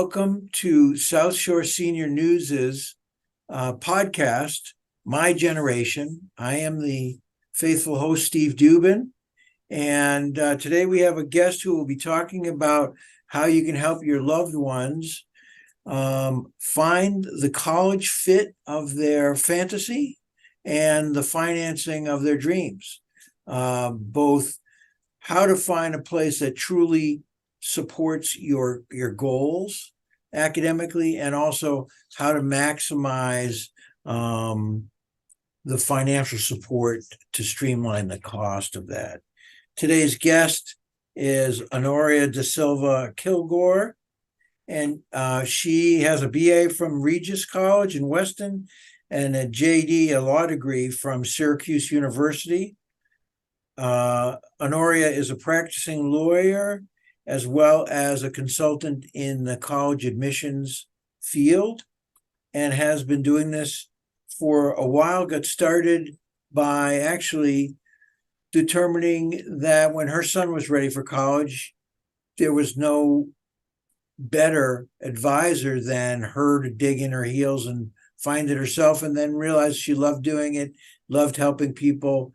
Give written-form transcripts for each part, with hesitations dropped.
welcome to South Shore Senior News's podcast, My Generation. I am the faithful host, Steve Dubin, and today we have a guest who will be talking about how you can help your loved ones find the college fit of their fantasy and the financing of their dreams. Both how to find a place that truly supports your goals academically, and also how to maximize the financial support to streamline the cost of that. Today's guest is Honoria DaSilva-Kilgore, and she has a BA from Regis College in Weston and a JD, a law degree from Syracuse University. Honoria is a practicing lawyer as well as a consultant in the college admissions field, and has been doing this for a while. Got started by actually determining that when her son was ready for college, there was no better advisor than her to dig in her heels and find it herself, and then realized she loved doing it, loved helping people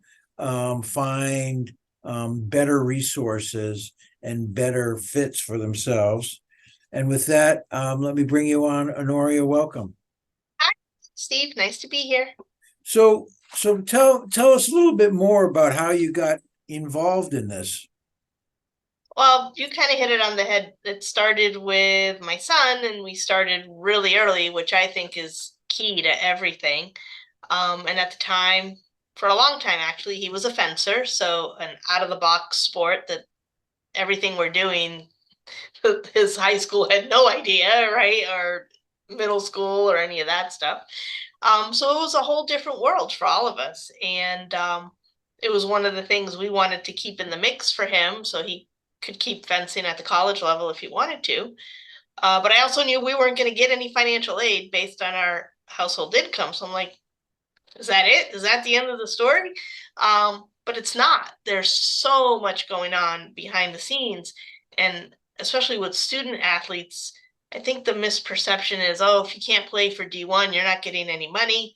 find better resources and better fits for themselves. And with that, let me bring you on, Honoria. Welcome. Hi, Steve. Nice to be here. So tell us a little bit more about how you got involved in this. Well, you kind of hit it on the head. It started with my son, and we started really early, which I think is key to everything. And at the time, for a long time, actually, he was a fencer, so an out-of-the-box sport that everything we're doing, his high school had no idea, right? Or middle school or any of that stuff. So it was a whole different world for all of us. And it was one of the things we wanted to keep in the mix for him so he could keep fencing at the college level if he wanted to. But I also knew we weren't going to get any financial aid based on our household income. So I'm like, is that it? Is that the end of the story? But it's not. There's so much going on behind the scenes. And especially with student athletes, I think the misperception is, oh, if you can't play for D1, you're not getting any money.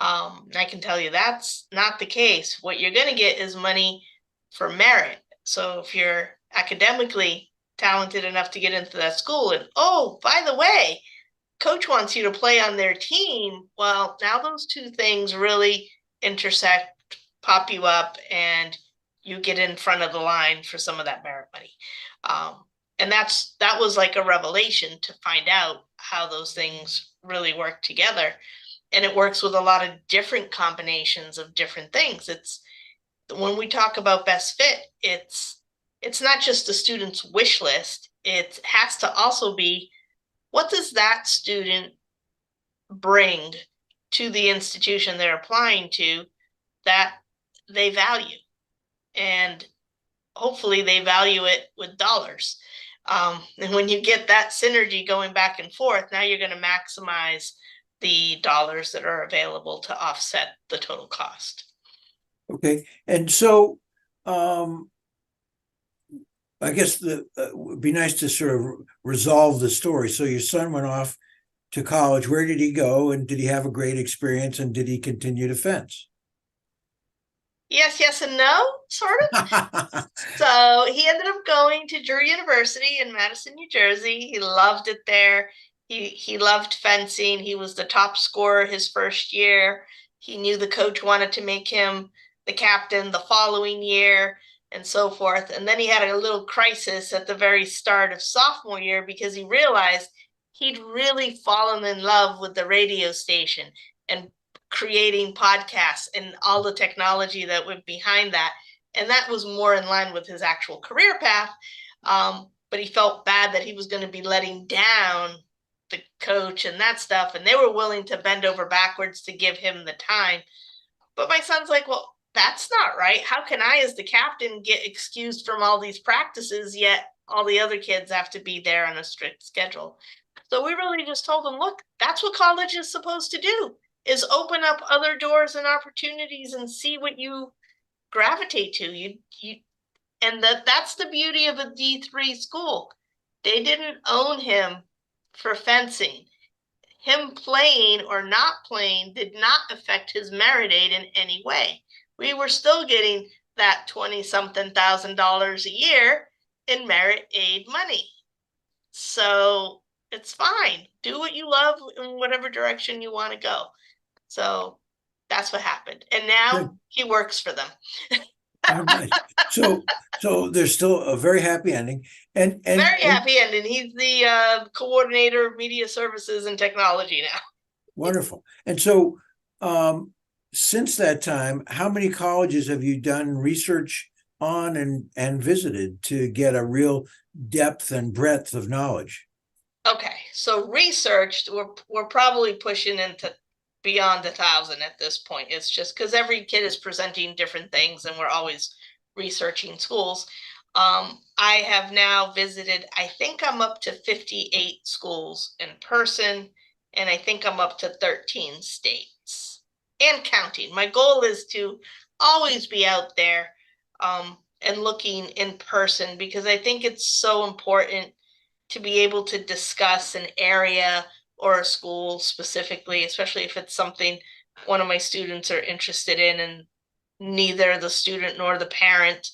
I can tell you that's not the case. What you're going to get is money for merit. So if you're academically talented enough to get into that school, and oh, by the way, coach wants you to play on their team, well, now those two things really intersect, pop you up, and you get in front of the line for some of that merit money. And that was like a revelation to find out how those things really work together. And it works with a lot of different combinations of different things. It's when we talk about best fit, it's not just the student's wish list. It has to also be, what does that student bring to the institution they're applying to that they value? And hopefully they value it with dollars. And when you get that synergy going back and forth, now you're going to maximize the dollars that are available to offset the total cost. Okay. And so I guess it would be nice to sort of resolve the story. So your son went off to college. Where did he go? And did he have a great experience? And did he continue to fence? Yes, and no, sort of. So he ended up going to Drury University in Madison, New Jersey. He loved it there. He loved fencing. He was the top scorer his first year. He knew the coach wanted to make him the captain the following year, and so forth. And then he had a little crisis at the very start of sophomore year because he realized he'd really fallen in love with the radio station and creating podcasts and all the technology that went behind that. And that was more in line with his actual career path. But he felt bad that he was going to be letting down the coach and that stuff. And they were willing to bend over backwards to give him the time. But my son's like, well, that's not right. How can I, as the captain, get excused from all these practices, yet all the other kids have to be there on a strict schedule? So we really just told him, look, that's what college is supposed to do, is open up other doors and opportunities and see what you gravitate to. And that's the beauty of a D3 school. They didn't own him for fencing. Him playing or not playing did not affect his merit aid in any way. We were still getting that 20-something thousand dollars a year in merit aid money. So it's fine. Do what you love in whatever direction you want to go. So that's what happened. And now Good. he works for them. All right. So there's still a very happy ending. And Very happy ending. He's the coordinator of media services and technology now. wonderful. And so since that time, how many colleges have you done research on and visited to get a real depth and breadth of knowledge? Okay, so researched, we're probably pushing into beyond 1,000 at this point. It's just because every kid is presenting different things and we're always researching schools. I have now visited, I think I'm up to 58 schools in person, and I think I'm up to 13 states and counting. My goal is to always be out there and looking in person, because I think it's so important to be able to discuss an area or a school specifically, especially if it's something one of my students are interested in and neither the student nor the parent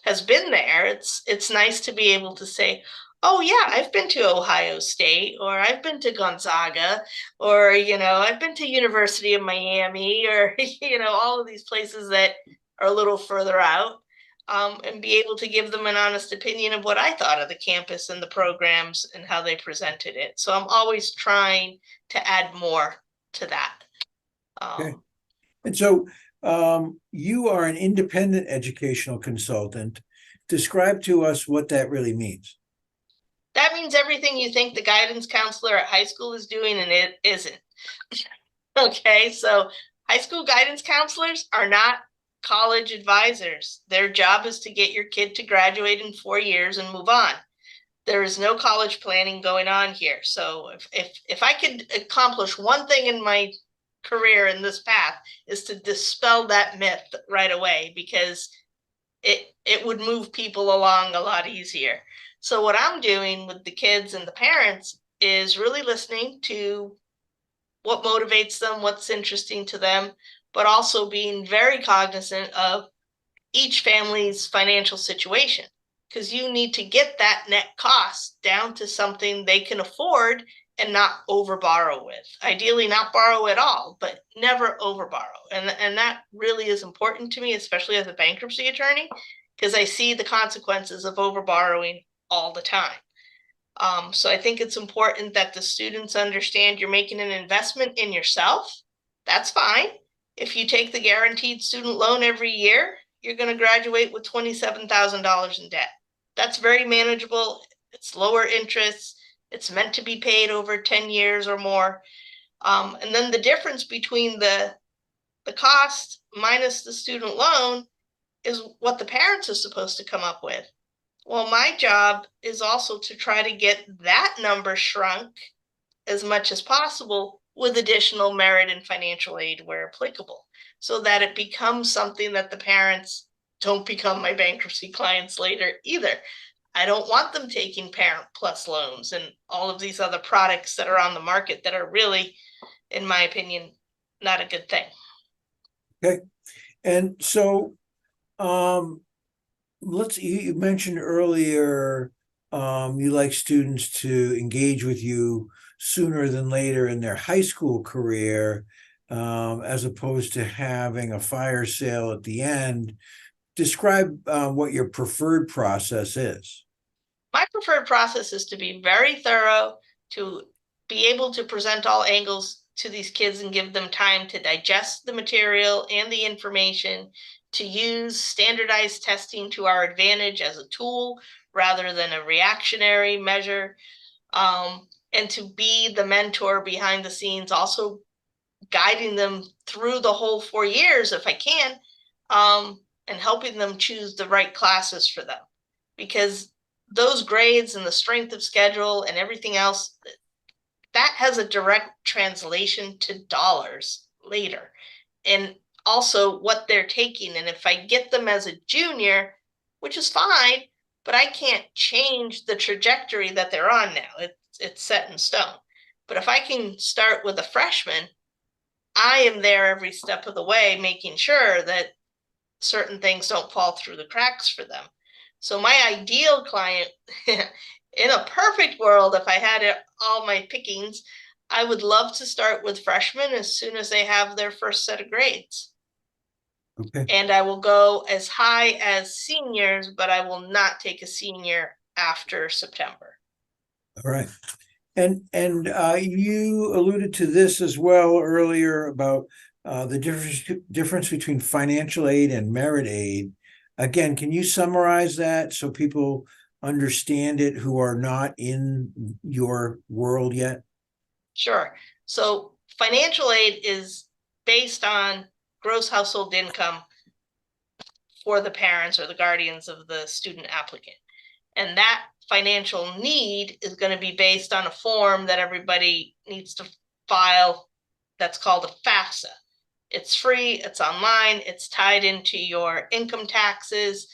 has been there. It's nice to be able to say, oh yeah, I've been to Ohio State, or I've been to Gonzaga, or I've been to University of Miami, or all of these places that are a little further out. And be able to give them an honest opinion of what I thought of the campus and the programs and how they presented it. So I'm always trying to add more to that. Okay. And so you are an independent educational consultant. Describe to us what that really means. That means everything you think the guidance counselor at high school is doing, and it isn't. Okay, so high school guidance counselors are not college advisors. Their job is to get your kid to graduate in 4 years and move on. There is no college planning going on here. So if I could accomplish one thing in my career in this path, is to dispel that myth right away, because it would move people along a lot easier. So what I'm doing with the kids and the parents is really listening to what motivates them, what's interesting to them, but also being very cognizant of each family's financial situation, because you need to get that net cost down to something they can afford and not over borrow with. Ideally not borrow at all, but never over borrow. And that really is important to me, especially as a bankruptcy attorney, because I see the consequences of over borrowing all the time. So I think it's important that the students understand you're making an investment in yourself. That's fine. If you take the guaranteed student loan every year, you're going to graduate with $27,000 in debt. That's very manageable. It's lower interest. It's meant to be paid over 10 years or more. And then the difference between the cost minus the student loan is what the parents are supposed to come up with. Well, my job is also to try to get that number shrunk as much as possible with additional merit and financial aid where applicable, so that it becomes something that the parents don't become my bankruptcy clients later either. I don't want them taking Parent Plus loans and all of these other products that are on the market that are really, in my opinion, not a good thing. Okay. And so you mentioned earlier you like students to engage with you sooner than later in their high school career, as opposed to having a fire sale at the end. Describe what your preferred process is. My preferred process is to be very thorough, to be able to present all angles to these kids and give them time to digest the material and the information, to use standardized testing to our advantage as a tool rather than a reactionary measure, and to be the mentor behind the scenes, also guiding them through the whole 4 years if I can, and helping them choose the right classes for them. Because those grades and the strength of schedule and everything else, that has a direct translation to dollars later. And also what they're taking. And if I get them as a junior, which is fine, but I can't change the trajectory that they're on now. it's set in stone. But if I can start with a freshman, I am there every step of the way, making sure that certain things don't fall through the cracks for them. So my ideal client, in a perfect world, if I had all my pickings, I would love to start with freshmen as soon as they have their first set of grades. Okay. And I will go as high as seniors, but I will not take a senior after September. All right. And you alluded to this as well earlier about the difference between financial aid and merit aid. Again, can you summarize that so people understand it who are not in your world yet? Sure. So financial aid is based on gross household income for the parents or the guardians of the student applicant. And that financial need is going to be based on a form that everybody needs to file that's called a FAFSA. It's free, it's online, it's tied into your income taxes.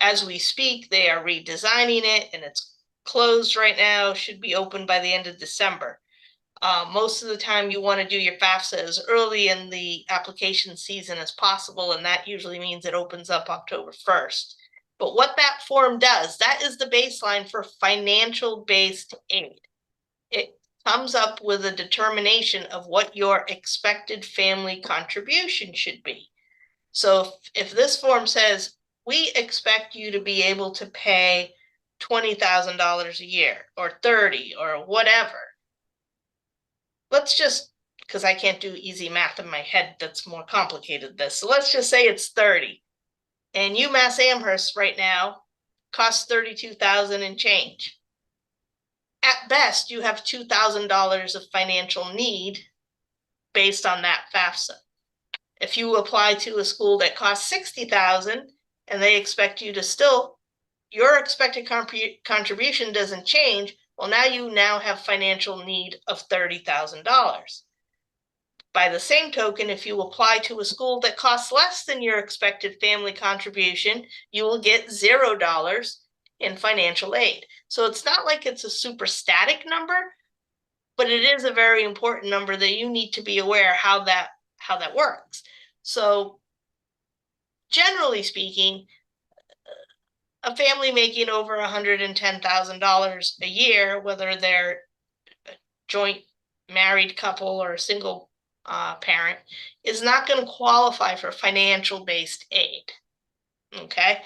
As we speak, they are redesigning it and it's closed right now, should be open by the end of December. Most of the time you want to do your FAFSA as early in the application season as possible, and that usually means it opens up October 1st. But what that form does, that is the baseline for financial-based aid. It comes up with a determination of what your expected family contribution should be. So if this form says, we expect you to be able to pay $20,000 a year or 30 or whatever, let's just, because I can't do easy math in my head that's more complicated than this. So let's just say it's 30. And UMass Amherst right now costs 32,000 and change. At best, you have $2,000 of financial need based on that FAFSA. If you apply to a school that costs 60,000 and they expect you to still, your expected contribution doesn't change, well, now you have financial need of $30,000. By the same token, if you apply to a school that costs less than your expected family contribution, you will get $0 in financial aid. So it's not like it's a super static number, but it is a very important number that you need to be aware how that works. So generally speaking, a family making over $110,000 a year, whether they're a joint married couple or a single parent, is not going to qualify for financial-based aid. Okay.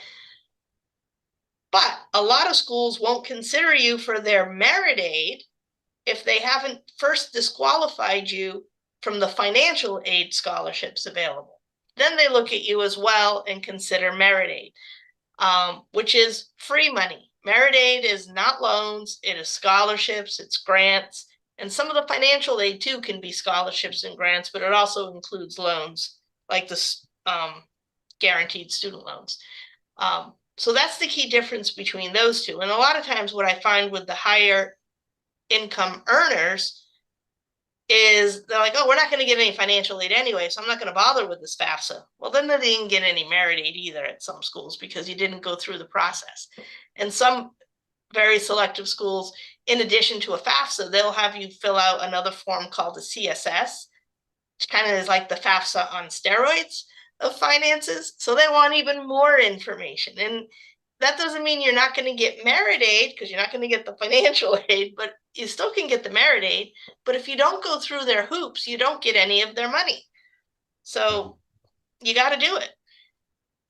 But a lot of schools won't consider you for their merit aid if they haven't first disqualified you from the financial aid scholarships available. Then they look at you as well and consider merit aid, which is free money. Merit aid is not loans, it is scholarships, it's grants. And some of the financial aid too can be scholarships and grants, but it also includes loans, like the guaranteed student loans. So that's the key difference between those two. And a lot of times what I find with the higher income earners is they're like, oh, we're not going to get any financial aid anyway, so I'm not going to bother with this FAFSA. Well, then they didn't get any merit aid either at some schools because you didn't go through the process. And some very selective schools, in addition to a FAFSA, they'll have you fill out another form called a CSS, which kind of is like the FAFSA on steroids of finances. So they want even more information. And that doesn't mean you're not going to get merit aid because you're not going to get the financial aid, but you still can get the merit aid. But if you don't go through their hoops, you don't get any of their money. So you got to do it.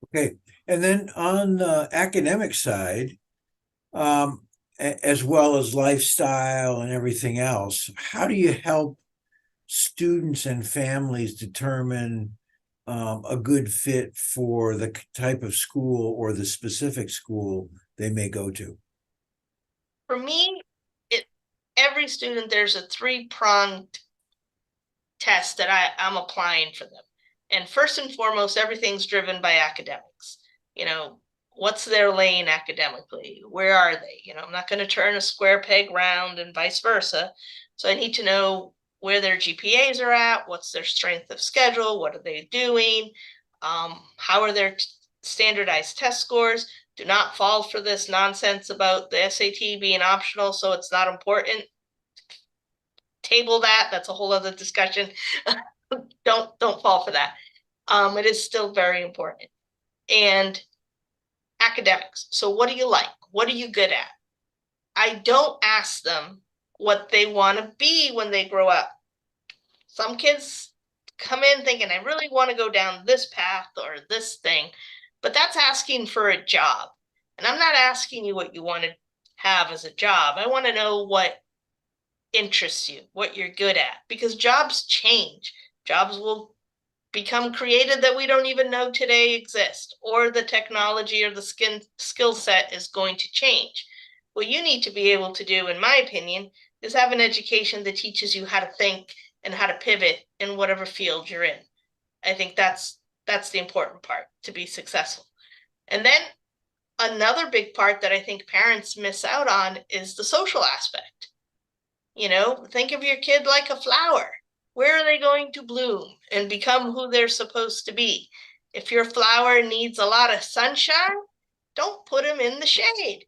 Okay. And then on the academic side, as well as lifestyle and everything else, how do you help students and families determine a good fit for the type of school or the specific school they may go to? For me, every student, there's a 3-pronged test that I'm applying for them. And first and foremost, everything's driven by academics. What's their lane academically? Where are they? I'm not going to turn a square peg round and vice versa. So I need to know where their GPAs are at, what's their strength of schedule, what are they doing, how are their standardized test scores. Do not fall for this nonsense about the SAT being optional, so it's not important. table that. That's a whole other discussion. Don't fall for that. It is still very important. And academics. So what do you like? What are you good at? I don't ask them what they want to be when they grow up. Some kids come in thinking, I really want to go down this path or this thing, but that's asking for a job. And I'm not asking you what you want to have as a job. I want to know what interests you, what you're good at, because jobs change. Jobs will become created that we don't even know today exist, or the technology or the skill set is going to change. What you need to be able to do, in my opinion, is have an education that teaches you how to think and how to pivot in whatever field you're in. I think that's the important part to be successful. And then another big part that I think parents miss out on is the social aspect. You know, think of your kid like a flower. Where are they going to bloom and become who they're supposed to be? If your flower needs a lot of sunshine, don't put them in the shade.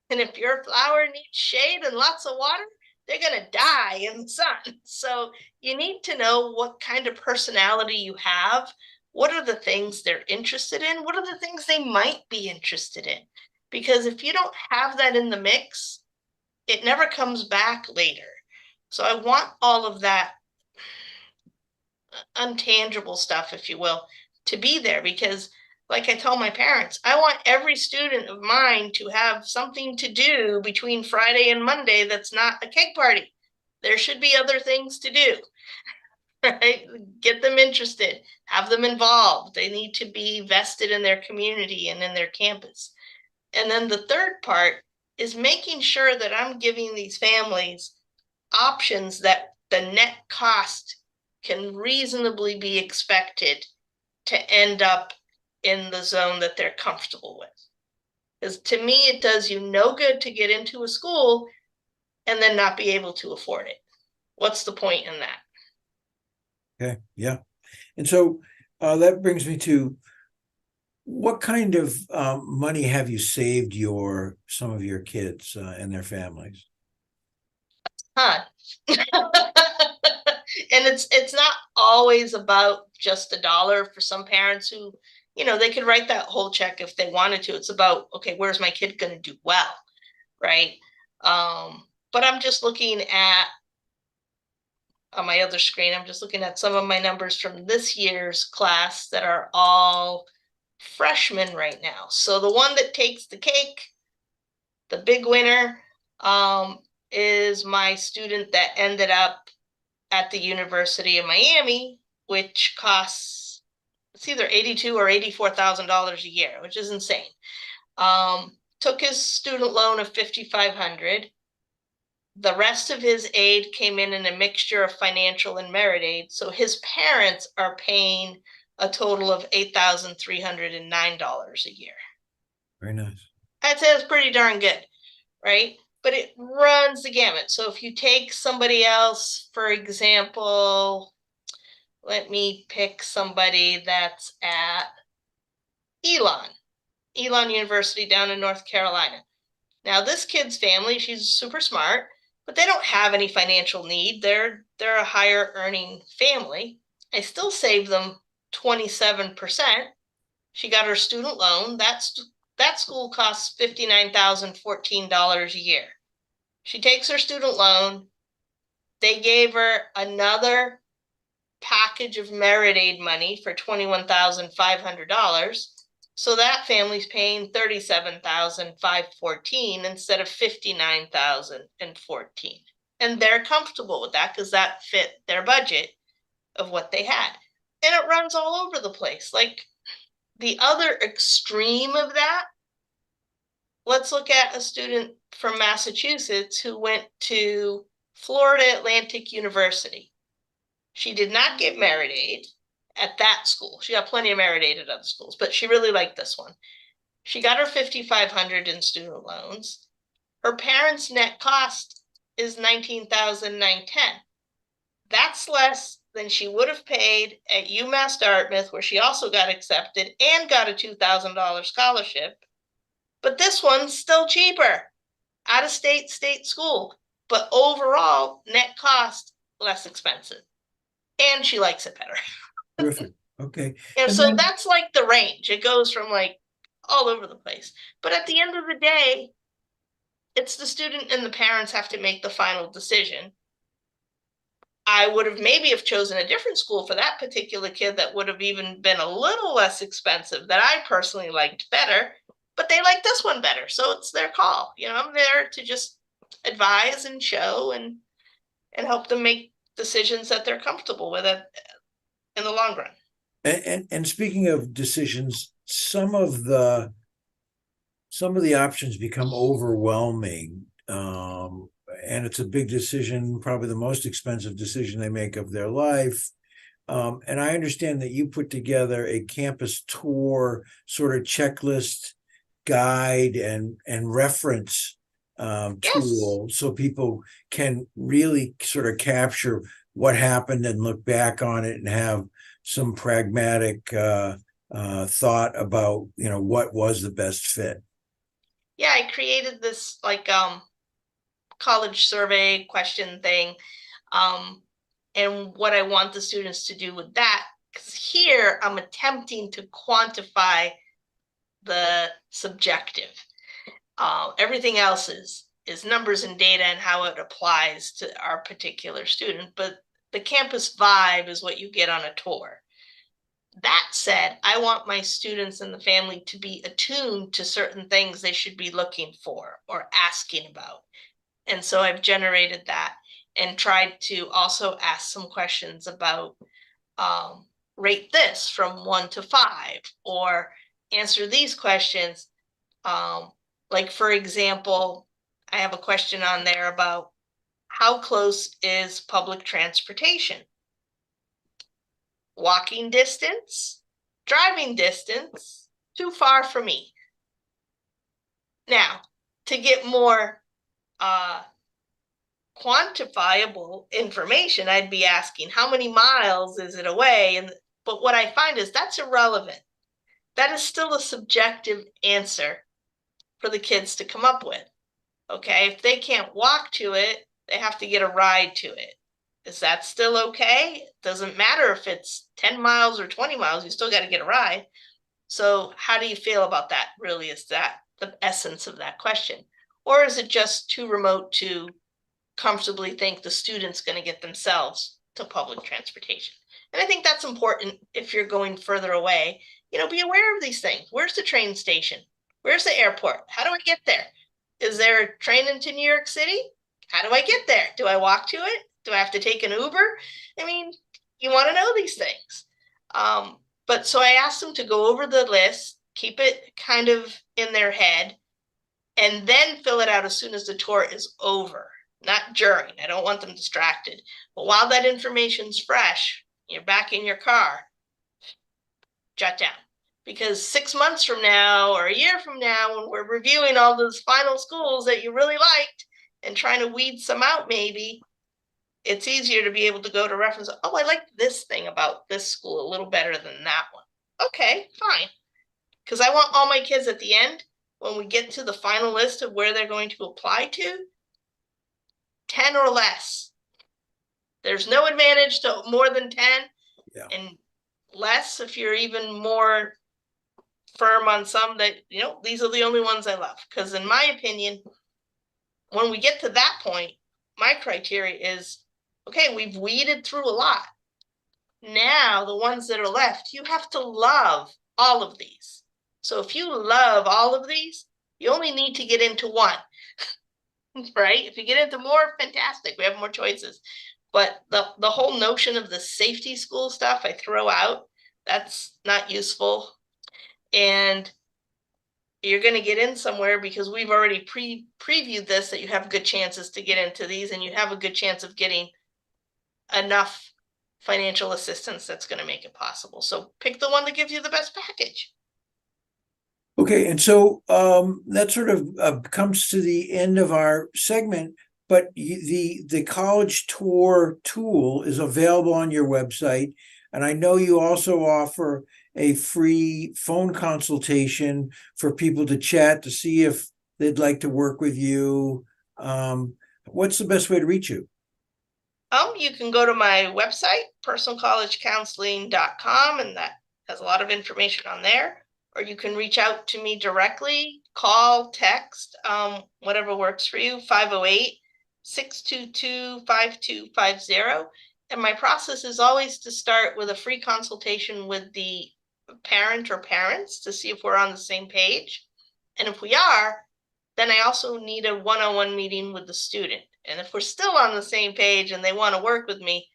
And if your flower needs shade and lots of water, they're going to die in the sun. So you need to know what kind of personality you have. What are the things they're interested in? What are the things they might be interested in? Because if you don't have that in the mix, it never comes back later. So I want all of that untangible stuff, if you will, to be there, because like I told my parents, I want every student of mine to have something to do between Friday and Monday that's not a cake party. There should be other things to do, right? Get them interested, have them involved. They need to be vested in their community and in their campus. And then the third part is making sure that I'm giving these families options that the net cost can reasonably be expected to end up in the zone that they're comfortable with. Because to me, it does you no good to get into a school and then not be able to afford it. What's the point in that? Okay, yeah. And so that brings me to, what kind of money have you saved some of your kids and their families? Huh. And it's not always about just a dollar. For some parents who, you know, they could write that whole check if they wanted to. It's about, okay, where's my kid going to do well, right? But I'm just looking at, on my other screen, I'm just looking at some of my numbers from this year's class that are all freshmen right now. So the one that takes the cake, the big winner, is my student that ended up at the University of Miami, which costs, it's either $82,000 or $84,000 a year, which is insane. Took his student loan of $5,500. The rest of his aid came in a mixture of financial and merit aid. So his parents are paying a total of $8,309 a year. Very nice. I'd say that's pretty darn good, right? But it runs the gamut. So if you take somebody else, for example, let me pick somebody that's at Elon University down in North Carolina. Now, this kid's family, she's super smart, but they don't have any financial need. They're a higher earning family. I still save them 27%. She got her student loan. That school costs $59,014 a year. She takes her student loan. They gave her another package of merit aid money for $21,500. So that family's paying $37,514 instead of $59,014. And they're comfortable with that because that fit their budget of what they had. And it runs all over the place. Like the other extreme of that, let's look at a student from Massachusetts who went to Florida Atlantic University. She did not get merit aid at that school. She got plenty of merit aid at other schools, but she really liked this one. She got her $5,500 in student loans. Her parents' net cost is $19,910. That's less than she would have paid at UMass Dartmouth, where she also got accepted and got a $2,000 scholarship. But this one's still cheaper. Out of state school. but overall, net cost less expensive. And she likes it better. Terrific. Okay. And And so then, that's like the range. It goes from like all over the place. But at the end of the day, it's the student and the parents have to make the final decision. I would have maybe have chosen a different school for that particular kid that would have even been a little less expensive that I personally liked better, but they like this one better. So it's their call. You know, I'm there to just advise and show and help them make decisions that they're comfortable with it in the long run. and speaking of decisions, some of the options become overwhelming. And it's a big decision, probably the most expensive decision they make of their life. And I understand that you put together a campus tour sort of checklist guide and reference Yes. tool, so people can really sort of capture what happened and look back on it and have some pragmatic thought about, what was the best fit. Yeah, I created this like college survey question thing. And what I want the students to do with that, because here I'm attempting to quantify the subjective. Everything else is numbers and data and how it applies to our particular student, but the campus vibe is what you get on a tour. That said, I want my students and the family to be attuned to certain things they should be looking for or asking about. And so I've generated that and tried to also ask some questions about rate this from 1 to 5 or answer these questions. Like, for example, I have a question on there about how close is public transportation? Walking distance, driving distance, too far for me. Now, to get more quantifiable information, I'd be asking how many miles is it away? But what I find is that's irrelevant. That is still a subjective answer for the kids to come up with. Okay, if they can't walk to it, they have to get a ride to it. Is that still okay? It doesn't matter if it's 10 miles or 20 miles, you still got to get a ride. So how do you feel about that? Really, is that the essence of that question? Or is it just too remote to comfortably think the student's going to get themselves to public transportation? And I think that's important if you're going further away. Be aware of these things. Where's the train station? Where's the airport? How do I get there? Is there a train into New York City? How do I get there? Do I walk to it? Do I have to take an Uber? I mean, you want to know these things. But so I asked them to go over the list, keep it kind of in their head, and then fill it out as soon as the tour is over, not during. I don't want them distracted. But while that information's fresh, you're back in your car, jot down. Because 6 months from now or a year from now, when we're reviewing all those final schools that you really liked and trying to weed some out, maybe it's easier to be able to go to reference. Oh, I like this thing about this school a little better than that one. Okay, fine. Because I want all my kids at the end, when we get to the final list of where they're going to apply to, 10 or less. There's no advantage to more than 10. Yeah. And less if you're even more firm on some that, these are the only ones I love. Because in my opinion, when we get to that point, my criteria is, okay, we've weeded through a lot. Now, the ones that are left, you have to love all of these. So if you love all of these, you only need to get into one, right? If you get into more, fantastic, we have more choices. But the whole notion of the safety school stuff I throw out, that's not useful. And you're going to get in somewhere because we've already previewed this, that you have good chances to get into these, and you have a good chance of getting enough financial assistance that's going to make it possible. So pick the one that gives you the best package. Okay, and so that sort of comes to the end of our segment, but the college tour tool is available on your website, and I know you also offer a free phone consultation for people to chat to see if they'd like to work with you. What's the best way to reach you? You can go to my website, personalcollegecounseling.com, and that has a lot of information on there. Or you can reach out to me directly, call, text, whatever works for you, 508-622-5250. And my process is always to start with a free consultation with the parent or parents to see if we're on the same page. And if we are, then I also need a one-on-one meeting with the student. And if we're still on the same page and they want to work with me,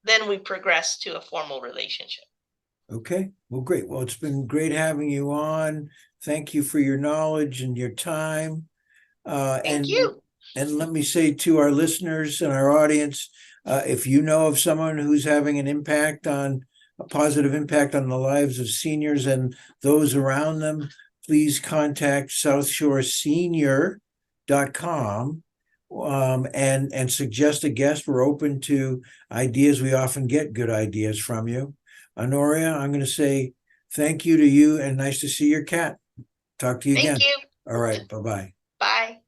then we progress to a formal relationship. Okay, well, great. Well, it's been great having you on. Thank you for your knowledge and your time. Thank you. And let me say to our listeners and our audience, if you know of someone who's having a positive impact on the lives of seniors and those around them, please contact southshoresenior.com and suggest a guest. We're open to ideas. We often get good ideas from you. Honoria, I'm going to say thank you to you and nice to see your cat. Talk to you again. Thank you. All right. Bye-bye. Bye.